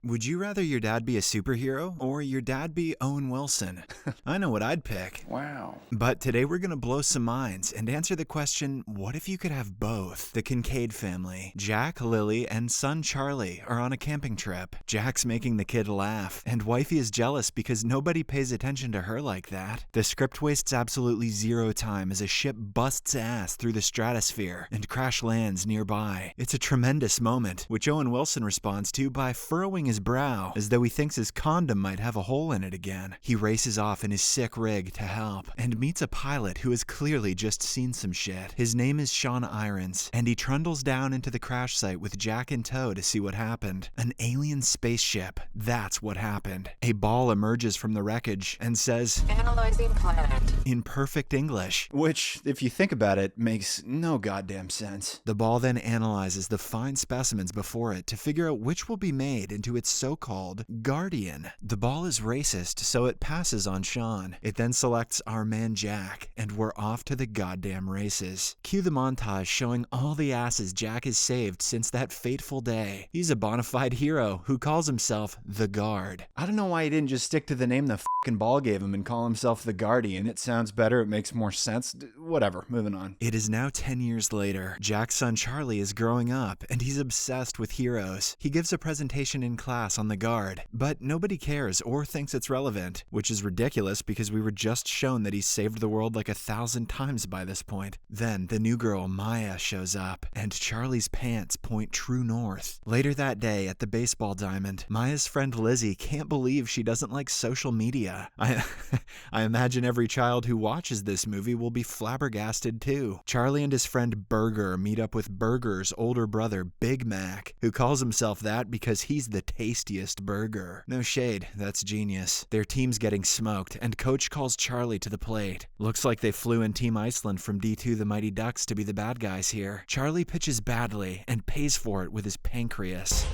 Would you rather your dad be a superhero or your dad be Owen Wilson? I know what I'd pick. Wow. But today we're going to blow some minds and answer the question, what if you could have both? The Kincaid family, Jack, Lily, and son Charlie are on a camping trip. Jack's making the kid laugh, and wifey is jealous because nobody pays attention to her like that. The script wastes absolutely zero time as a ship busts ass through the stratosphere and crash lands nearby. It's a tremendous moment, which Owen Wilson responds to by furrowing his brow as though he thinks his condom might have a hole in it again. He races off in his sick rig to help and meets a pilot who has clearly just seen some shit. His name is Sean Irons, and he trundles down into the crash site with Jack in tow to see what happened. An alien spaceship, that's what happened. A ball emerges from the wreckage and says, "Analyzing planet." In perfect English, which, if you think about it, makes no goddamn sense. The ball then analyzes the fine specimens before it to figure out which will be made into its so-called guardian. The ball is racist, so it passes on Sean. It then selects our man Jack, and we're off to the goddamn races. Cue the montage showing all the asses Jack has saved since that fateful day. He's a bona fide hero who calls himself the Guard. I don't know why he didn't just stick to the name the fucking ball gave him and call himself the Guardian. It sounds better, it makes more sense. Whatever, moving on. It is now 10 years later. Jack's son Charlie is growing up, and he's obsessed with heroes. He gives a presentation in class on the Guard, but nobody cares or thinks it's relevant, which is ridiculous because we were just shown that he's saved the world like 1,000 times by this point. Then the new girl Maya shows up, and Charlie's pants point true north. Later that day at the baseball diamond, Maya's friend Lizzie can't believe she doesn't like social media. I imagine every child who watches this movie will be flabbergasted too. Charlie and his friend Burger meet up with Burger's older brother Big Mac, who calls himself that because he's the tastiest burger. No shade, that's genius. Their team's getting smoked, and coach calls Charlie to the plate. Looks like they flew in Team Iceland from D2 the Mighty Ducks to be the bad guys here. Charlie pitches badly and pays for it with his pancreas.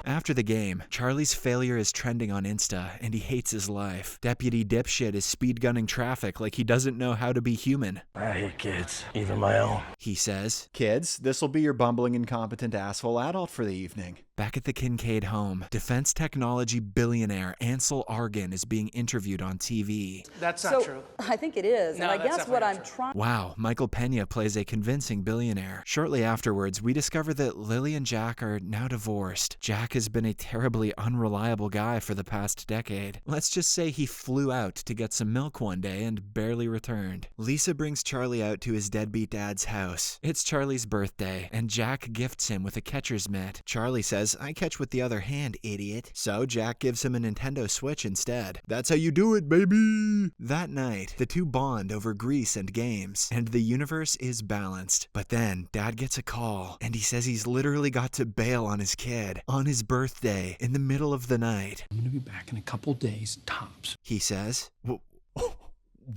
After the game, Charlie's failure is trending on Insta, and he hates his life. Deputy Dipshit is speed gunning traffic like he doesn't know how to be human. I hate kids, even my own. He says, "Kids, this'll be your bumbling, incompetent asshole adult for the evening." Back at the Kincaid home, defense technology billionaire Ansel Argan is being interviewed on TV. That's not true. I think it is, No, and I that's guess what definitely I'm not true. trying... Wow, Michael Pena plays a convincing billionaire. Shortly afterwards, we discover that Lily and Jack are now divorced. Jack has been a terribly unreliable guy for the past decade. Let's just say he flew out to get some milk one day and barely returned. Lisa brings Charlie out to his deadbeat dad's house. It's Charlie's birthday, and Jack gifts him with a catcher's mitt. Charlie says, "I catch with the other hand, idiot." So Jack gives him a Nintendo Switch instead. That's how you do it, baby! That night, the two bond over Grease and games, and the universe is balanced. But then, Dad gets a call, and he says he's literally got to bail on his kid on his birthday in the middle of the night. I'm gonna be back in a couple days, tops. He says,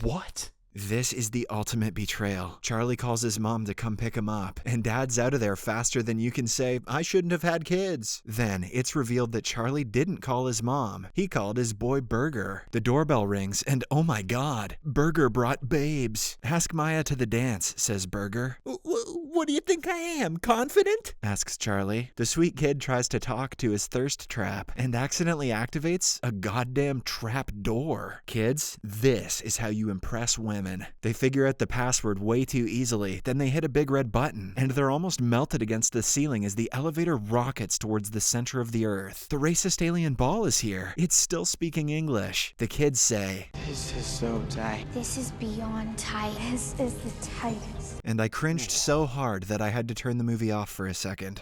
"What?" This is the ultimate betrayal. Charlie calls his mom to come pick him up, and Dad's out of there faster than you can say, "I shouldn't have had kids." Then it's revealed that Charlie didn't call his mom. He called his boy Burger. The doorbell rings, and oh my god, Burger brought babes. "Ask Maya to the dance," says Burger. "What do you think I am, confident?" asks Charlie. The sweet kid tries to talk to his thirst trap and accidentally activates a goddamn trap door. Kids, this is how you impress women. They figure out the password way too easily, then they hit a big red button, and they're almost melted against the ceiling as the elevator rockets towards the center of the earth. The racist alien ball is here. It's still speaking English. The kids say, This is so tight. This is beyond tight. This is the tightest. and I cringed so hard that I had to turn the movie off for a second.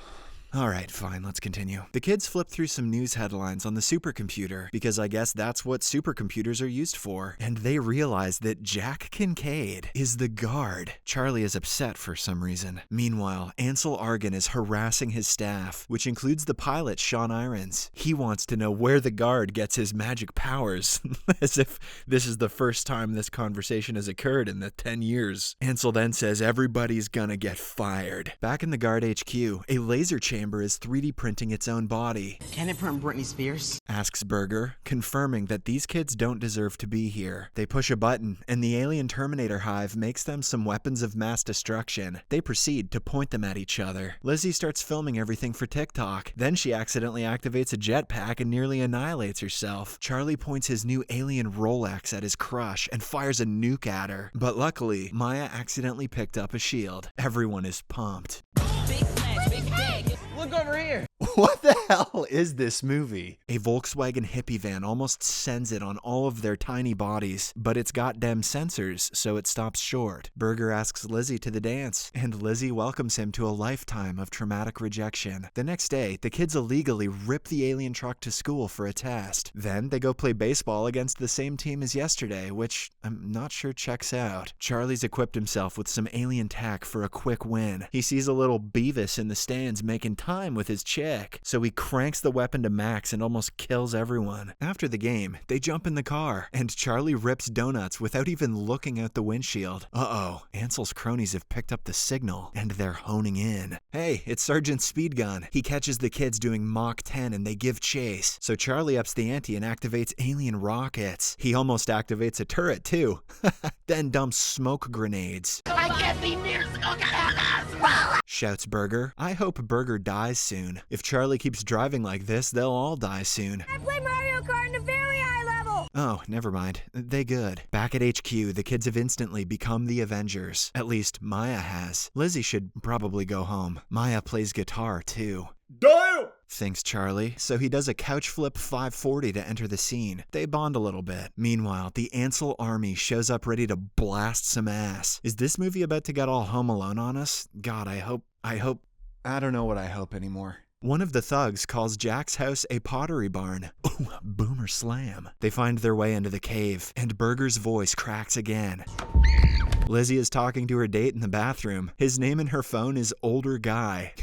Alright, fine, let's continue. The kids flip through some news headlines on the supercomputer, because I guess that's what supercomputers are used for, and they realize that Jack Kincaid is the Guard. Charlie is upset for some reason. Meanwhile, Ansel Argan is harassing his staff, which includes the pilot Sean Irons. He wants to know where the Guard gets his magic powers, as if this is the first time this conversation has occurred in the 10 years. Ansel then says everybody's gonna get fired. Back in the Guard HQ, a laser chamber chamber is 3D printing its own body. Can it print Britney Spears? Asks Burger, confirming that these kids don't deserve to be here. They push a button, and the alien Terminator hive makes them some weapons of mass destruction. They proceed to point them at each other. Lizzie starts filming everything for TikTok. Then she accidentally activates a jetpack and nearly annihilates herself. Charlie points his new alien Rolex at his crush and fires a nuke at her. But luckily, Maya accidentally picked up a shield. Everyone is pumped. Look over here. What the hell is this movie? A Volkswagen hippie van almost sends it on all of their tiny bodies, but it's got dem sensors, so it stops short. Burger asks Lizzie to the dance, and Lizzie welcomes him to a lifetime of traumatic rejection. The next day, the kids illegally rip the alien truck to school for a test. Then they go play baseball against the same team as yesterday, which I'm not sure checks out. Charlie's equipped himself with some alien tech for a quick win. He sees a little Beavis in the stands making time with his chick, so he cranks the weapon to max and almost kills everyone. After the game, they jump in the car, and Charlie rips donuts without even looking out the windshield. Uh-oh, Ansel's cronies have picked up the signal, and they're honing in. Hey, it's Sergeant Speedgun. He catches the kids doing Mach 10 and they give chase. So Charlie ups the ante and activates alien rockets. He almost activates a turret too. Then dumps smoke grenades. I can't be near Shouts Burger. I hope Burger dies soon. If Charlie keeps driving like this, they'll all die soon. I play Mario Kart in a very high level. Oh, never mind. They good. Back at HQ, the kids have instantly become the Avengers. At least Maya has. Lizzie should probably go home. Maya plays guitar too. Damn! Thinks Charlie, so he does a couch flip 540 to enter the scene. They bond a little bit. Meanwhile, the Ansel army shows up ready to blast some ass. Is this movie about to get all Home Alone on us? God, I hope. I don't know what I hope anymore. One of the thugs calls Jack's house a pottery barn. Ooh, boomer slam. They find their way into the cave, and Burger's voice cracks again. Lizzie is talking to her date in the bathroom. His name in her phone is Older Guy.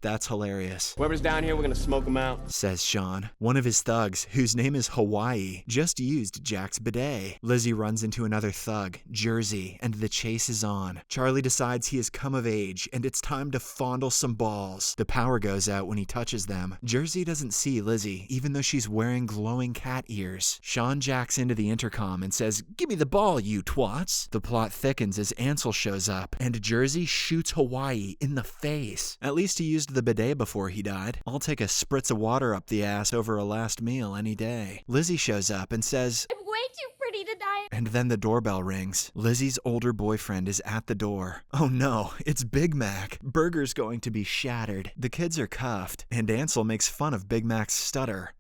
That's hilarious. Whoever's down here, we're gonna smoke them out. Says Sean. One of his thugs, whose name is Hawaii, just used Jack's bidet. Lizzie runs into another thug, Jersey, and the chase is on. Charlie decides he has come of age, and it's time to fondle some balls. The power goes out when he touches them. Jersey doesn't see Lizzie, even though she's wearing glowing cat ears. Sean jacks into the intercom and says, "Give me the ball, you twats." The plot thickens as Ansel shows up, and Jersey shoots Hawaii in the face. At least he used the bidet before he died. I'll take a spritz of water up the ass over a last meal any day. Lizzie shows up and says, I'm way too pretty to die. and then the doorbell rings. Lizzie's older boyfriend is at the door. Oh no, it's Big Mac. Burger's going to be shattered. The kids are cuffed, and Ansel makes fun of Big Mac's stutter.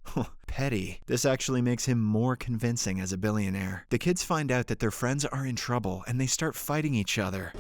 Petty. This actually makes him more convincing as a billionaire. The kids find out that their friends are in trouble, and they start fighting each other.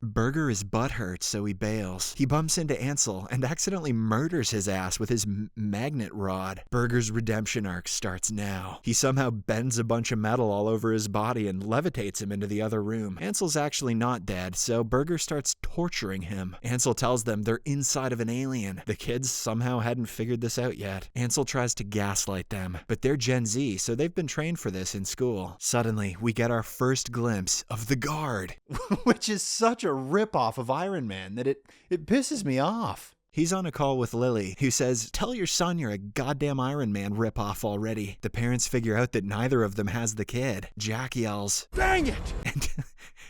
Burger is butthurt, so he bails. He bumps into Ansel and accidentally murders his ass with his magnet rod. Burger's redemption arc starts now. He somehow bends a bunch of metal all over his body and levitates him into the other room. Ansel's actually not dead, so Burger starts torturing him. Ansel tells them they're inside of an alien. The kids somehow hadn't figured this out yet. Ansel tries to gaslight them, but they're Gen Z, so they've been trained for this in school. Suddenly, we get our first glimpse of the guard, which is such a ripoff of Iron Man that it pisses me off. He's on a call with Lily, who says, "Tell your son you're a goddamn Iron Man ripoff already." The parents figure out that neither of them has the kid. Jack yells, "Dang it!"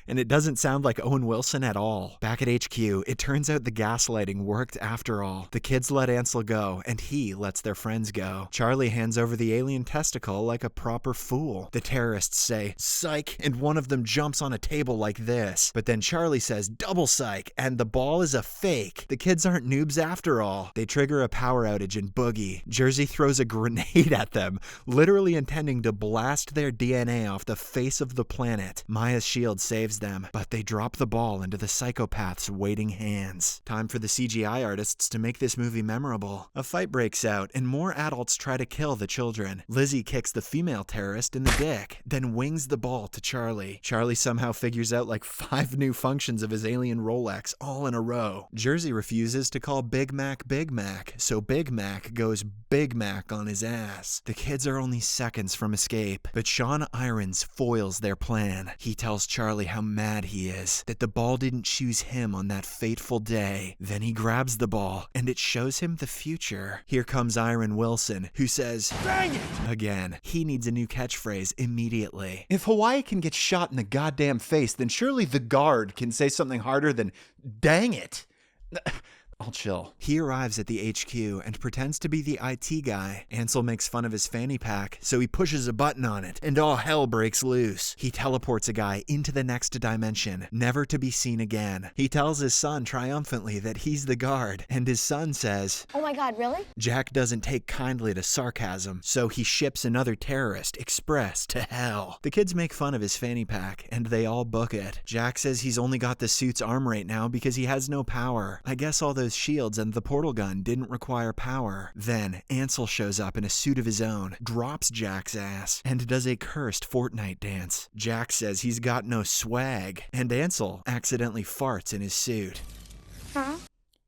And it doesn't sound like Owen Wilson at all. Back at HQ, it turns out the gaslighting worked after all. The kids let Ansel go, and he lets their friends go. Charlie hands over the alien testicle like a proper fool. The terrorists say, "Psych," and one of them jumps on a table like this. But then Charlie says, "Double psych," and the ball is a fake. The kids aren't noobs after all. They trigger a power outage and boogie. Jersey throws a grenade at them, literally intending to blast their DNA off the face of the planet. Maya's shield saves them, but they drop the ball into the psychopath's waiting hands. Time for the CGI artists to make this movie memorable. A fight breaks out, and more adults try to kill the children. Lizzie kicks the female terrorist in the dick, then wings the ball to Charlie. Charlie somehow figures out like 5 new functions of his alien Rolex all in a row. Jersey refuses to call Big Mac Big Mac, so Big Mac goes Big Mac on his ass. The kids are only seconds from escape, but Sean Irons foils their plan. He tells Charlie how mad he is that the ball didn't choose him on that fateful day. Then he grabs the ball, and it shows him the future. Here comes Owen Wilson, who says, "Dang it!" again. He needs a new catchphrase immediately. If Hawaii can get shot in the goddamn face, then surely the guard can say something harder than, "Dang it!" I'll chill. He arrives at the HQ and pretends to be the IT guy. Ansel makes fun of his fanny pack, so he pushes a button on it, and all hell breaks loose. He teleports a guy into the next dimension, never to be seen again. He tells his son triumphantly that he's the guard, and his son says, Oh my god, really? Jack doesn't take kindly to sarcasm, so he ships another terrorist express to hell. The kids make fun of his fanny pack, and they all book it. Jack says he's only got the suit's arm right now because he has no power. I guess all those shields and the portal gun didn't require power. Then Ansel shows up in a suit of his own, drops Jack's ass, and does a cursed Fortnite dance. Jack says he's got no swag, and Ansel accidentally farts in his suit. Huh?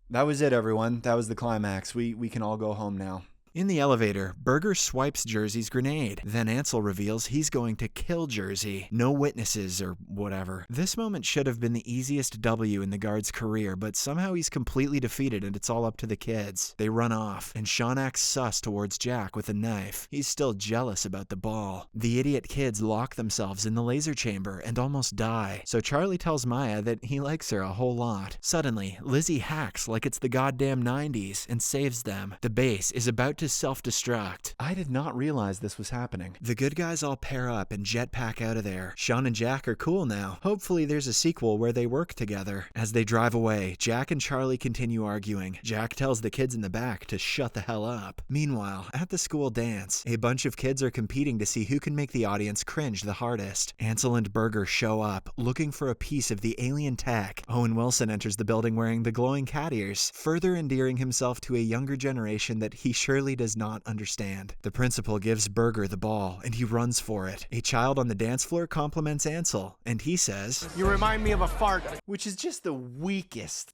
That was it, everyone. That was the climax. We can all go home now. In the elevator, Burger swipes Jersey's grenade. Then Ansel reveals he's going to kill Jersey. No witnesses or whatever. This moment should have been the easiest W in the guard's career, but somehow he's completely defeated and it's all up to the kids. They run off, and Sean acts sus towards Jack with a knife. He's still jealous about the ball. The idiot kids lock themselves in the laser chamber and almost die, so Charlie tells Maya that he likes her a whole lot. Suddenly, Lizzie hacks like it's the goddamn 90s and saves them. The base is about to self-destruct. I did not realize this was happening. The good guys all pair up and jetpack out of there. Sean and Jack are cool now. Hopefully there's a sequel where they work together. As they drive away, Jack and Charlie continue arguing. Jack tells the kids in the back to shut the hell up. Meanwhile, at the school dance, a bunch of kids are competing to see who can make the audience cringe the hardest. Ansel and Burger show up, looking for a piece of the alien tech. Owen Wilson enters the building wearing the glowing cat ears, further endearing himself to a younger generation that he surely does not understand. The principal gives Burger the ball, and he runs for it. A child on the dance floor compliments Ansel, and he says, You remind me of a fart. which is just the weakest.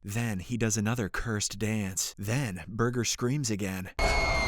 Then he does another cursed dance. Then Burger screams again.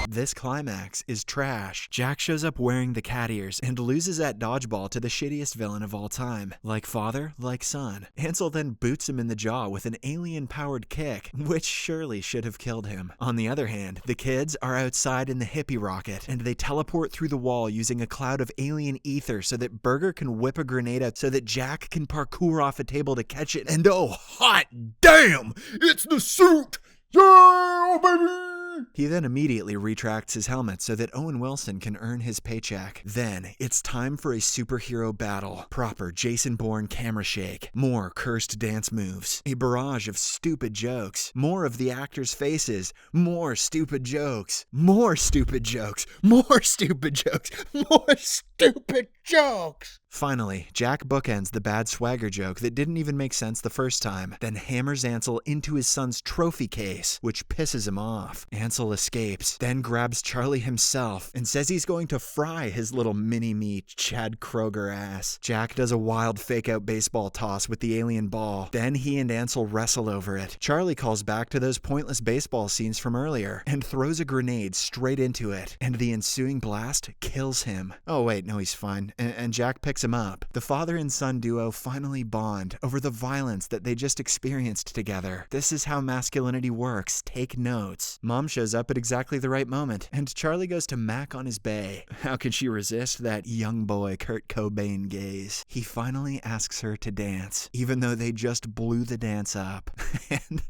This climax is trash. Jack shows up wearing the cat ears and loses at dodgeball to the shittiest villain of all time. Like father, like son. Ansel then boots him in the jaw with an alien-powered kick, which surely should have killed him. On the other hand, the kids are outside in the hippie rocket, and they teleport through the wall using a cloud of alien ether so that Burger can whip a grenade out so that Jack can parkour off a table to catch it, and oh, hot damn! It's the suit! Yeah, baby! He then immediately retracts his helmet so that Owen Wilson can earn his paycheck. Then, it's time for a superhero battle. Proper Jason Bourne camera shake. More cursed dance moves. A barrage of stupid jokes. More of the actors' faces. More stupid jokes. More stupid jokes. More stupid jokes. More stupid jokes. Finally, Jack bookends the bad swagger joke that didn't even make sense the first time, then hammers Ansel into his son's trophy case, which pisses him off. Ansel escapes, then grabs Charlie himself and says he's going to fry his little mini-me Chad Kroger ass. Jack does a wild fake-out baseball toss with the alien ball. Then he and Ansel wrestle over it. Charlie calls back to those pointless baseball scenes from earlier and throws a grenade straight into it, and the ensuing blast kills him. Oh wait, no, he's fine. And Jack picks him up. The father and son duo finally bond over the violence that they just experienced together. This is how masculinity works. Take notes. Mom shows up at exactly the right moment, and Charlie goes to mac on his bae. How can she resist that young boy Kurt Cobain gaze? He finally asks her to dance, even though they just blew the dance up. And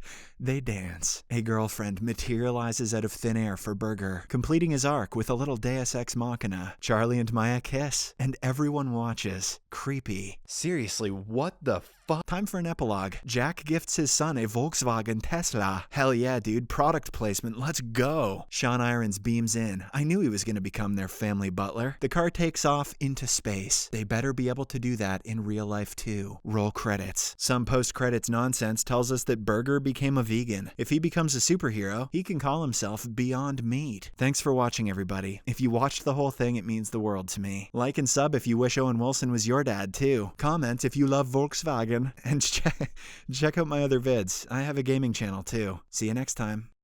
they dance. A girlfriend materializes out of thin air for Burger, completing his arc with a little Deus Ex Machina. Charlie and Maya kiss, and everyone watches. Creepy. Seriously, what the fuck? Time for an epilogue. Jack gifts his son a Volkswagen Tesla. Hell yeah, dude. Product placement. Let's go. Sean Irons beams in. I knew he was going to become their family butler. The car takes off into space. They better be able to do that in real life too. Roll credits. Some post-credits nonsense tells us that Burger became a vegan. If he becomes a superhero, he can call himself Beyond Meat. Thanks for watching, everybody. If you watched the whole thing, it means the world to me. Like and sub if you wish Owen Wilson was your dad too. Comment if you love Volkswagen, and check out my other vids. I have a gaming channel too. See you next time.